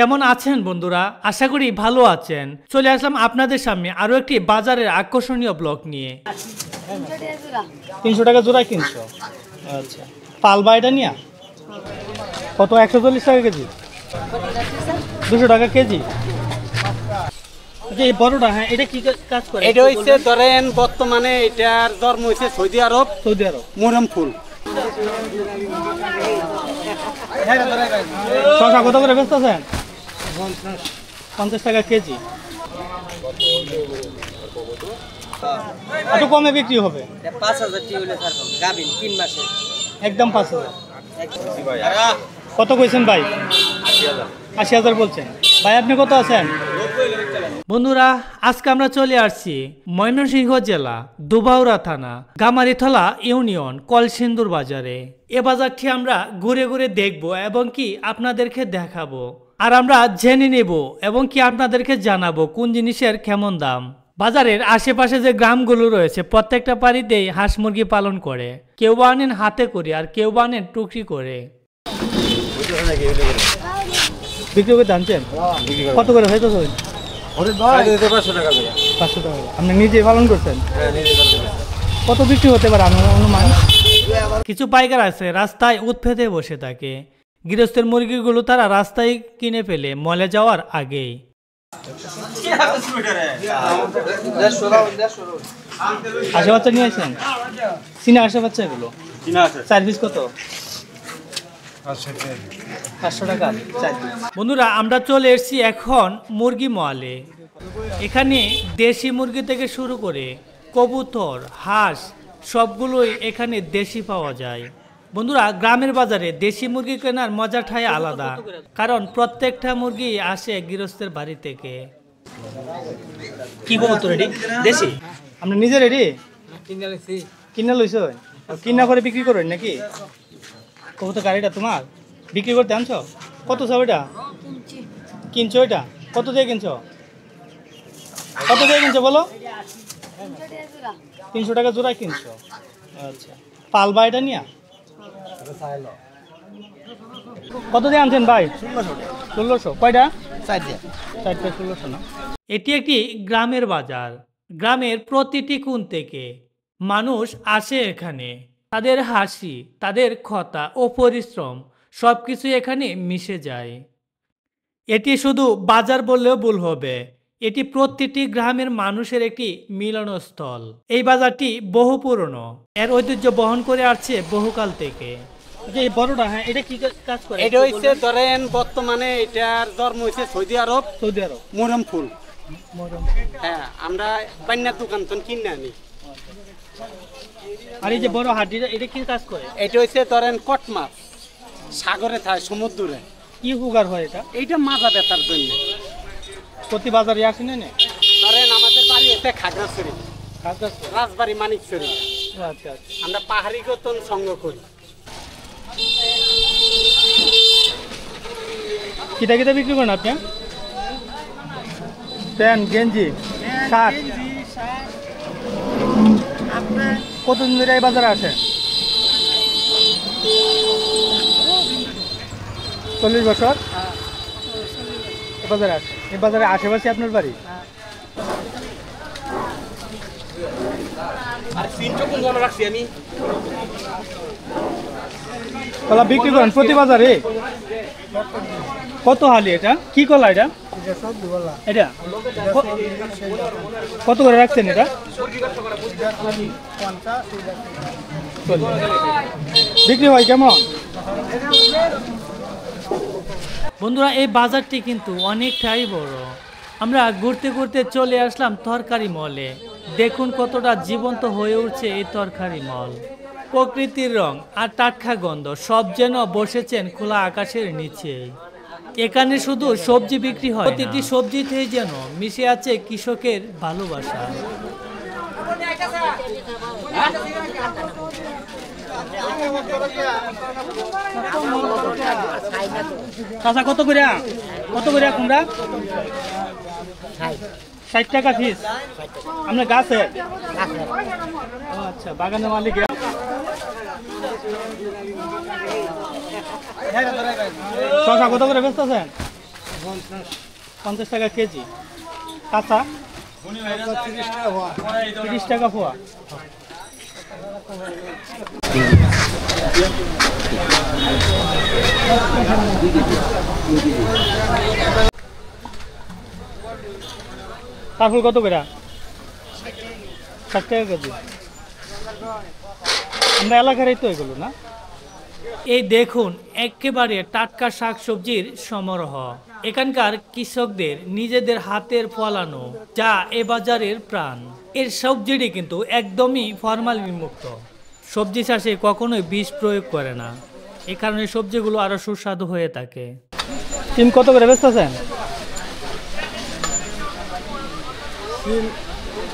কেমন আছেন বন্ধুরা? আশা করি ভালো আছেন। চলে আসলাম আপনাদের সামনে আরো একটি বাজারের আকর্ষণীয় ব্লগ নিয়ে। 300 টাকা জোড়া কিনছো? আচ্ছা, পালবা এটা নিয়া কত? 140 টাকা কেজি, 200 টাকা কেজি। এই বড়টা, হ্যাঁ, এটা কি কাজ করে? এটা হচ্ছে ধরেন বর্তমানে এটার জন্ম হয়েছে সৌদি আরব। মরম ফুল। শশা কত করে বেচতেছেন? 50 টাকা কেজি। একটু কমে বিক্রি হবে। 5000 টি হলে ছাড়ব গাবিন 3 মাসে একদম 5000। কত কইছেন ভাই? 80,000 বলছেন ভাই। আপনি কত আছেন? বন্ধুরা, আজকে আমরা চলে আসছি ময়মনসিংহ জেলা দুবাউড়া থানা গামারিথলা ইউনিয়ন কলসিন্দুর বাজারে। এ বাজারটি আমরা ঘুরে ঘুরে দেখব এবং কি আপনাদেরকে দেখাবো, আর আমরা জেনে নেব এবং কি আপনাদেরকে জানাবো কোন জিনিসের কেমন দাম। বাজারের আশেপাশে যে গ্রামগুলো রয়েছে প্রত্যেকটা বাড়িতেই হাঁস মুরগি পালন করে। কেউ বা আনেন হাতে করে আর কেউ বা আনেন টুকরি করে। বিক্রি করতে আনছেন? কত করে হয়তো? 500 টাকা করে। 500 টাকা। আপনি নিজে পালন করছেন? কত বিক্রি হতে পারে অনুমান? কিছু পাইকার আছে রাস্তায় উৎফেতে বসে থাকে। গৃহস্থের মুরগিগুলো তারা রাস্তায় কিনে ফেলে মলে যাওয়ার আগেই। আশে বাচ্চা নিয়ে আসেন? চীনা আশে বাচ্চা এগুলো? সার্ভিস কত? 500 টাকা। বন্ধুরা, আমরা চলে এসেছি এখন মুরগি মলে। এখানে দেশি মুরগি থেকে শুরু করে কবুতর, হাঁস সবগুলোই এখানে দেশি পাওয়া যায়। বন্ধুরা, গ্রামের বাজারে দেশি মুরগি কেনার মজাটাই আলাদা, কারণ প্রত্যেকটা মুরগি আসে গৃহস্থের বাড়ি থেকে। কি কবুতর এটি? দেশি? আপনি নিজে রেডি কিনা লইছ? কিনা করে বিক্রি করেন নাকি? কবুতর গাড়িটা তোমার বিক্রি করতে আনছো? কত চাও এটা? কিনছো এটা? কত দিয়ে কিনছো? কত দিয়ে কিনছো বলো? 300 টাকা জোড়া কিনছো? আচ্ছা, পালবা এটা নিয়া কত দিয়ে আনছেন ভাই? 1600। কয়টা? 4টা। 1600 না? এটি একটি গ্রামের বাজার। গ্রামের প্রতিটি কোণ থেকে মানুষ আসে এখানে। তাদের হাসি, তাদের কথা ও পরিশ্রম সবকিছু এখানে মিশে যায়। এটি শুধু বাজার বললেও ভুল হবে, এটি প্রতিটি গ্রামের মানুষের একটি মিলনস্থল। এই বাজারটি বহু পুরনো, এর ঐতিহ্য বহন করে আসছে বহুকাল থেকে। এই বড়টা, হ্যাঁ, এটা কি কাজ করে? এটা হচ্ছে ধরেন বর্তমানে এটার জন্ম হয়েছে সৌদি আরব। মরম ফুল। হ্যাঁ, আমরা পান্নার দোকান তো কিনে আনি। আর এই যে বড় হাড্ডিটা, এটা কি কাজ করে? এটা হচ্ছে ধরেন কট মাছ সাগরে থাকে, সমুদ্রে। কি উপকার হয় এটা? এইটা মাজা ব্যথার জন্য। প্রতি বাজারে আসেন না? ধরেন আমাদের বাড়ি এতে খাগড়াছড়ি, রাজবাড়ি, মানিকছড়ি। আচ্ছা, আমরা পাহাড়ি গতন সঙ্গ করি। কিটা কিটা বিক্রি করেন আপনি? প্যান্ট, গেঞ্জি, শার্ট। কতদিন ধরে এই বাজারে আসে? 40 বছর এই বাজারে আসে। এই বাজারে আশেপাশে আপনার বাড়ি? কলা বিক্রি করেন প্রতি বাজারে? কত হালি এটা? কি কলা এটা? এটা কত করে রাখছেন এটা? বিক্রি হয় কেমন? বন্ধুরা, এই বাজারটি কিন্তু অনেকটাই বড়। আমরা ঘুরতে ঘুরতে চলে আসলাম তরকারি মলে। দেখুন কতটা জীবন্ত হয়ে উঠছে এই তরকারি মল। প্রকৃতির রং আর টাটকা গন্ধ সব যেন বসেছেন খোলা আকাশের নিচে। এখানে শুধু সবজি বিক্রি হয়, প্রতিটি সবজিতেই যেন মিশে আছে কৃষকের ভালোবাসা। কাঁচা কত করে? কত করে কুমড়া? 60 টাকা পিস। আপনার গাছে? আচ্ছা, বাগানের মালিক। শশা কত করে বেচতেছেন? 50 টাকা কেজি। কাঁচা 30 টাকা পোয়া। কাঁঠাল কত করে? 60 টাকা কেজি। আমরা এলাকারই তো এগুলো না। এই দেখুন একেবারে টাটকা শাকসবজির সমারোহ। এখানকার কৃষকদের নিজেদের হাতের ফলানো, যা এ বাজারের প্রাণ। এর সবজিটি কিন্তু একদমই ফরমালিন মুক্ত। সবজি চাষে কখনোই বিষ প্রয়োগ করে না, এ কারণে সবজিগুলো আরো সুস্বাদু হয়ে থাকে। সিম কত করে বেচতেছেন?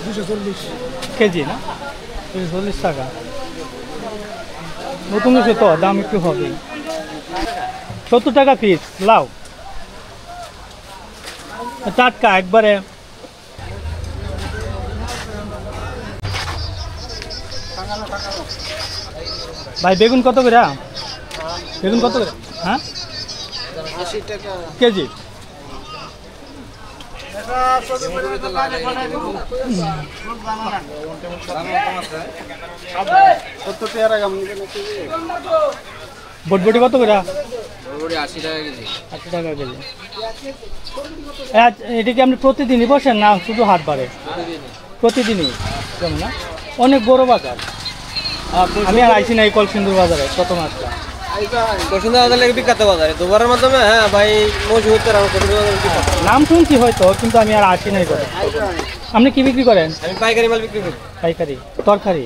240 কেজি না? 240 টাকা। নতুন হয়েছে তো দাম একটু হবে। 70 টাকা পিস লাউ, টাটকা একবারে। ভাই বেগুন কত করে? বেগুন কত করে? হ্যাঁ 80 টাকা কেজি। বটবটি কত করে? 80 টাকা কেজি। 80 টাকা কেজি। এটা কি আপনি প্রতিদিনই বসেন না শুধু হাট বারে? প্রতিদিনই যেমন না, অনেক বড় বাজার। আমি আর আইসি না এই কলসিন্দুর বাজারে প্রথম আসলাম। কলসিন্দুর বাজার লাগে বিখ্যাত বাজার, দুবারের মাধ্যমে। হ্যাঁ ভাই মজুদ নাম শুনছি হয়তো, কিন্তু আমি আর আসি নাই করে। আপনি কি বিক্রি করেন? আমি পাইকারি মাল বিক্রি করি। পাইকারি তরকারি।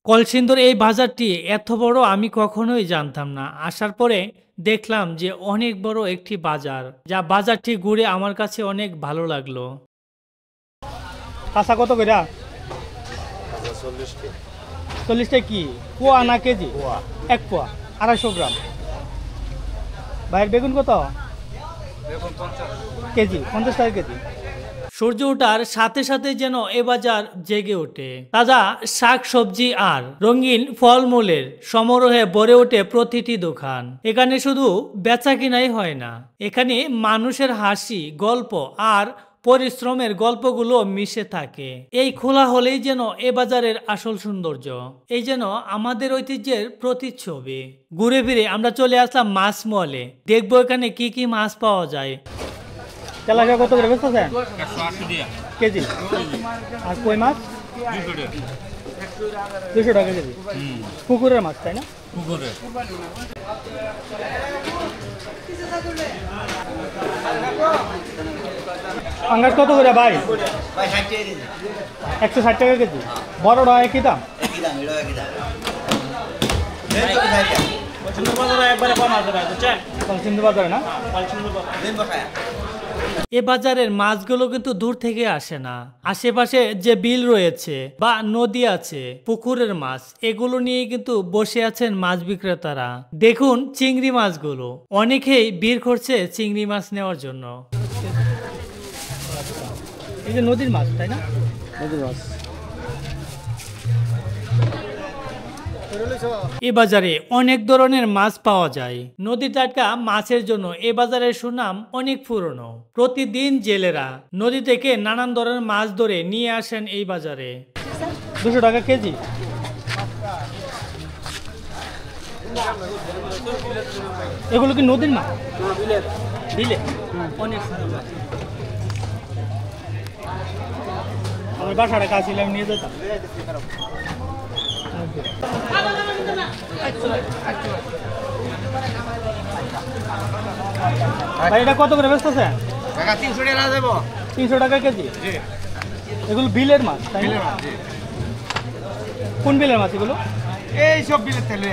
কলসিন্দুর এই বাজারটি এত বড় আমি কখনোই জানতাম না। আসার পরে দেখলাম যে অনেক বড় একটি বাজার, যা বাজারটি ঘুরে আমার কাছে অনেক ভালো লাগলো। কাঁচা কত করে? 40 টাকা কি পোয়া না কেজি? এক পোয়া 250 গ্রাম। বাইরের বেগুন কত কেজি? 50 টাকা কেজি। সূর্য ওঠার সাথে সাথে যেন এ বাজার জেগে ওঠে। তাজা শাক সবজি আর রঙিন ফলমূলের সমারোহে ভরে ওঠে প্রতিটি দোকান। এখানে শুধু বেচা কিনাই হয় না, এখানে মানুষের হাসি, গল্প আর পরিশ্রমের গল্পগুলো মিশে থাকে। এই খোলা হলেই যেন এ বাজারের আসল সৌন্দর্য, এই যেন আমাদের ঐতিহ্যের প্রতিচ্ছবি। ঘুরে ফিরে আমরা চলে আসলাম মাছ মলে, দেখবো এখানে কি কি মাছ পাওয়া যায়। তেলাপিয়া কত করে বেচতেছেন? 180 কেজি। আর কই মাছ 200 টাকা কেজি। পুকুরের মাছ তাই না? পুকুরের। পাঙ্গাস কত করে ভাই? 160 টাকা কেজি। বড়টা একই দাম? কলসিন্দুর বাজারে না? এ বাজারের মাছগুলো কিন্তু দূর থেকে আসে না। আশেপাশে যে বিল রয়েছে বা নদী আছে, পুকুরের মাছ, এগুলো নিয়ে কিন্তু বসে আছেন মাছ বিক্রেতারা। দেখুন চিংড়ি মাছগুলো, অনেকেই ভিড় করছে চিংড়ি মাছ নেওয়ার জন্য। এই যে নদীর মাছ তাই না? নদীর মাছ। এ বাজারে অনেক ধরনের মাছ পাওয়া যায়। নদীর টাটকা মাছের জন্য এ বাজারের সুনাম অনেক পুরনো। প্রতিদিন জেলেরা নদী থেকে নানান ধরনের মাছ ধরে নিয়ে আসেন এই বাজারে। 200 টাকা কেজি। এগুলো কি নদীর মাছ? বিলে অনেক সুন্দর। আমার বাসাটা কাছে আমি নিয়ে যেতাম। ভাই এটা কত করে বেচতেছেন? 300 টাকা দেবো। 300 টাকা কেজি। এগুলো বিলের মাছ তাই না? কোন বিলের মাছ এগুলো? এই সব বিলের তেলে।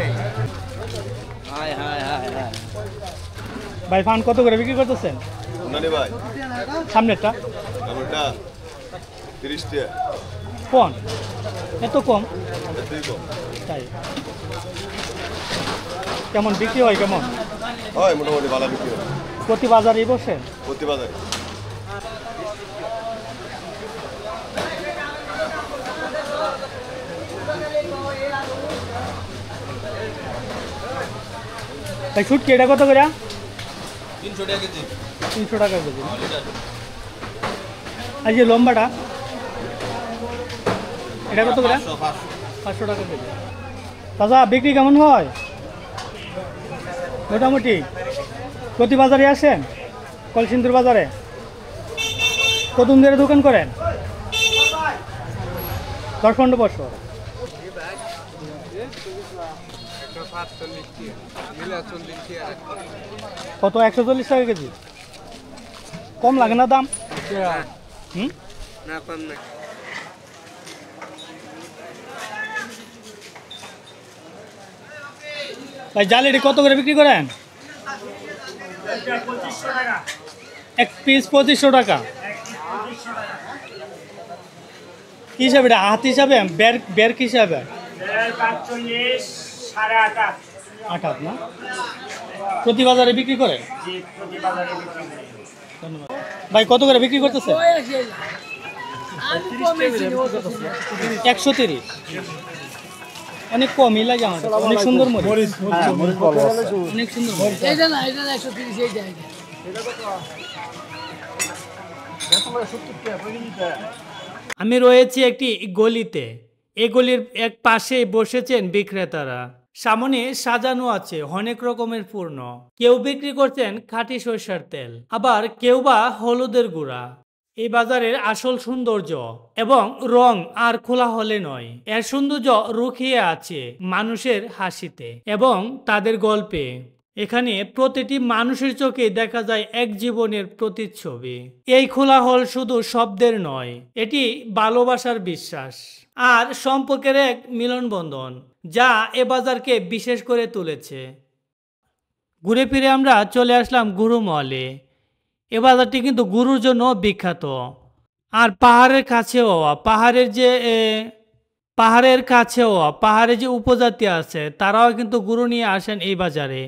High high high high. ভাই ফান কত করে বিক্রি করতেছেন? নানি ভাই সামনেরটা? সামনেরটা 30 টাকা। কোন এত কম? এতই কম। তাই কেমন বিক্রি হয়? কেমন হয়? মোটামুটি ভালো বিক্রি হয়। প্রতি বাজারেই বসেন? প্রতি বাজারে। ভাই শুটকি এটা কত করে? 300 টাকা কেজি। 300 টাকা কেজি। আর যে লম্বাটা এটা কত করে? 500 টাকা কেজি। দাদা বিক্রি কেমন হয়? মোটামুটি প্রতি বাজারে আসেন? কলসিন্দুর বাজারে কতদিন ধরে দোকান করেন? 10-15 বছর। কত? 140 টাকা কেজি। কম লাগে না দাম? হুম, না কম না। ভাই জালেটি কত করে বিক্রি করেন? এক পিস 2500 টাকা। কি হিসাবে এটা? হাত হিসাবে? বের কি হিসাবে? 8 না? প্রতি বাজারে বিক্রি করেন? ধন্যবাদ ভাই। কত করে বিক্রি করতেছে? 130। অনেক কমই লাগে আমার কাছে। অনেক সুন্দর মরিচ। অনেক সুন্দর মরিচ। আমি রয়েছি একটি গলিতে। এই গলির এক পাশে বসেছেন বিক্রেতারা। সামনে সাজানো আছে অনেক রকমের পণ্য। কেউ বিক্রি করছেন খাঁটি সরিষার তেল, আবার কেউ বা হলুদের গুঁড়া। এই বাজারের আসল সৌন্দর্য এবং রং আর খোলা হলে নয়, এর সৌন্দর্য রুখিয়ে আছে মানুষের হাসিতে এবং তাদের গল্পে। এখানে প্রতিটি মানুষের চোখে দেখা যায় এক জীবনের প্রতিচ্ছবি। এই খোলা হল শুধু শব্দের নয়, এটি ভালোবাসার বিশ্বাস আর সম্পর্কের এক মিলনবন্ধন, যা এ বাজারকে বিশেষ করে তুলেছে। ঘুরে ফিরে আমরা চলে আসলাম গুরু মহলে। এ বাজারটি কিন্তু গুরুর জন্য বিখ্যাত। আর পাহাড়ের কাছেও পাহাড়ে যে উপজাতি আছে তারাও কিন্তু গুরু নিয়ে আসেন এই বাজারে।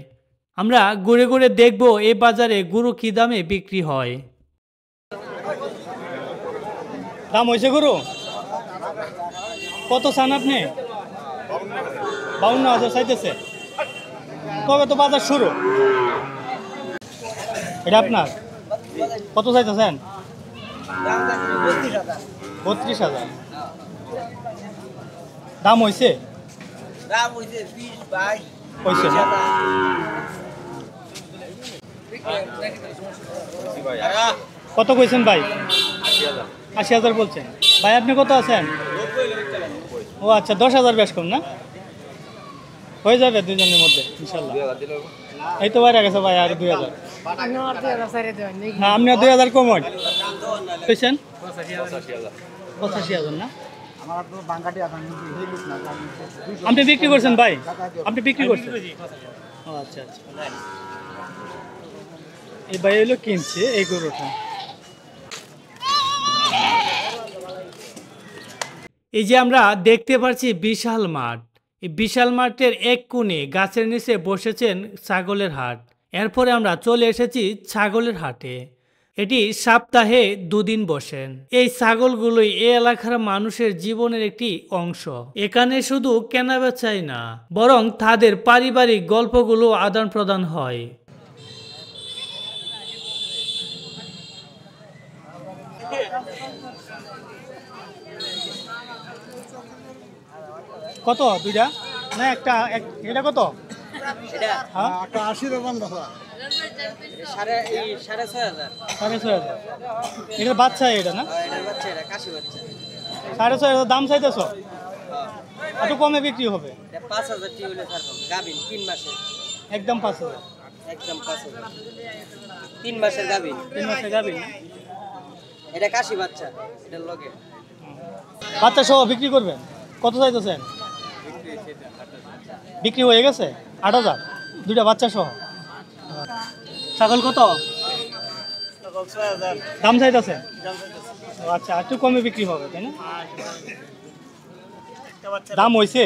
আমরা ঘুরে ঘুরে দেখব এই বাজারে গুরু কি দামে বিক্রি হয়। দাম হয়েছে গুরু? কত চান আপনি? 52,000 চাইতেছে। কবে তো বাজার শুরু? এটা আপনার? কত চাইতেছেন? 32,000। দাম হয়েছে? হয়েছে না? কত কইছেন ভাই? 80,000 বলছেন ভাই। আপনি কত আছেন? ও আচ্ছা, 10,000 বেশ কম না? হয়ে যাবে দুজনের মধ্যে ইনশাল্লাহ। এই তো বাইরে গেছে ভাই, আর 2,000। হ্যাঁ, আপনি 2,000 কম কইছেন? 85,000 না? আপনি বিক্রি করছেন ভাই? আপনি বিক্রি করছেন? ও আচ্ছা আচ্ছা। এই ভাই হলো কিনছে এই গরুটা। এই যে আমরা দেখতে পাচ্ছি বিশাল মাঠ। এই বিশাল মাঠের এক কোণে গাছের নিচে বসেছেন ছাগলের হাট। এরপরে আমরা চলে এসেছি ছাগলের হাটে। এটি সপ্তাহে 2 দিন বসেন। এই ছাগলগুলোই এই এলাকার মানুষের জীবনের একটি অংশ। এখানে শুধু কেনাবেচাই না, বরং তাদের পারিবারিক গল্পগুলো আদান প্রদান হয়। কত দুইটা না একটা? এটা কত? হ্যাঁ, 6,500। এটা বাচ্চা, এটা না? 6,500 দাম চাইতেছ? একটু কমে বিক্রি হবে। 5,000 একদম 5,000। 3 মাসের গাবিন। 3 মাসের গাবিন। এটা কাশি বাচ্চা, এটার লগে বাচ্চা সহ বিক্রি করবেন? কত চাইতেছেন? বিক্রি হয়ে গেছে 8,000 দুইটা বাচ্চা সহ। ছাগল কত দাম চাইতেছেন? আচ্ছা, একটু কমে বিক্রি হবে তাই না? দাম হয়েছে?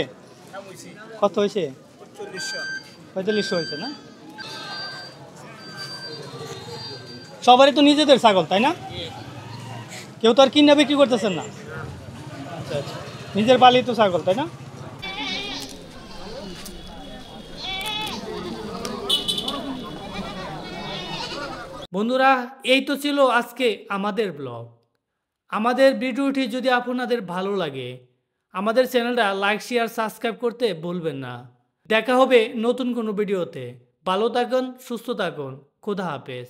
কত হয়েছে? 4500 হয়েছে না? সবারই তো নিজেদের ছাগল তাই না? কেউ তো আর কিনা বিক্রি করতেছেন না? আচ্ছা আচ্ছা, নিজের পালিত ছাগল তাই না? বন্ধুরা এই তো ছিল আজকে আমাদের ব্লগ। আমাদের ভিডিওটি যদি আপনাদের ভালো লাগে আমাদের চ্যানেলটা লাইক শেয়ার সাবস্ক্রাইব করতে ভুলবেন না। দেখা হবে নতুন কোনো ভিডিওতে। ভালো থাকুন, সুস্থ থাকুন, খোদা হাফেজ।